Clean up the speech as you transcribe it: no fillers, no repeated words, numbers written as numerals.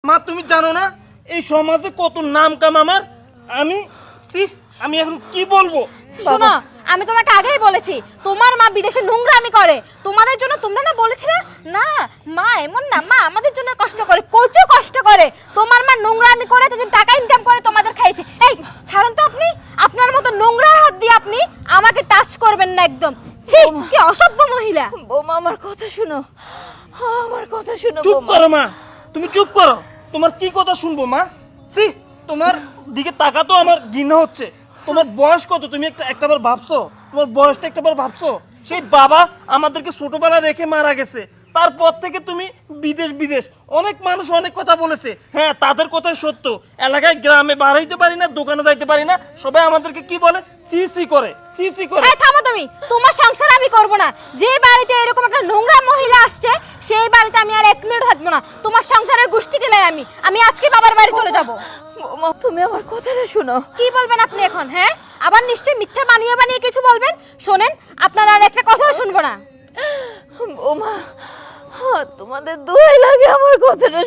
মা তুমি জানো না এই সমাজে কত নাম কাম আমার। আমি এখন কি বলবো? শোনো, আমি তোমাকে আগেই বলেছি তোমার মা বিদেশে নোংরামি করে। তোমাদের জন্য তোমরা না বলেছিলে না মা এমন না, মা আমাদের জন্য কষ্ট করে, কচু কষ্ট করে। তোমার মা নোংরামি করে তাদের টাকা ইনকাম করে তোমাদের খাইছে। এই ছাড়েন তো, আপনি আপনার মতো নোংরা হাত দিয়ে আপনি আমাকে টাচ করবেন না একদম। ছি, কি অসভ্য মহিলা। বৌমা আমার কথা শুনো, আমার কথা শুনো চুপ বৌমা। করো মা, তুমি চুপ করো। তোমার কি কথা শুনবো মা? সি, তোমার দিকে তাকা তো আমার ঘৃণা হচ্ছে। তোমার বয়স কত তুমি একটাবার ভাবছো? তোমার বয়সটা একটাবার ভাবছো? সেই বাবা আমাদেরকে ছোটবেলা রেখে মারা গেছে, তারপর থেকে তুমি বিদেশ বিদেশ অনেক মানুষ অনেক কথা বলেছে। হ্যাঁ, তাদের কথাই সত্য। এলাকায় গ্রামে বার হইতে পারি না, দোকানে যাইতে পারি না, সবাই আমাদেরকে কি বলে? সি সি করে, সি সি করে। এই থামো তুমি, তোমার সংসার আমি করব না। যে বাড়িতে এরকম একটা নোংরা মহিলা আসছে সেই বাড়িতে আমি আর এক মিনিট থাকবো না। তোমার সংসারের গোষ্ঠী গেলে আমি আজকে বাবার বাড়ি চলে যাব। বৌমা তুমি আমার কথাটা শুনো। কি বলবেন আপনি এখন? হ্যাঁ, আবার নিশ্চয়ই মিথ্যা বানিয়ে বানিয়ে কিছু বলবেন। শোনেন, আপনারা আর একটা কথাও শুনবো না। বৌমা তোমাদের দোয়াই লাগে, আমার কথাটা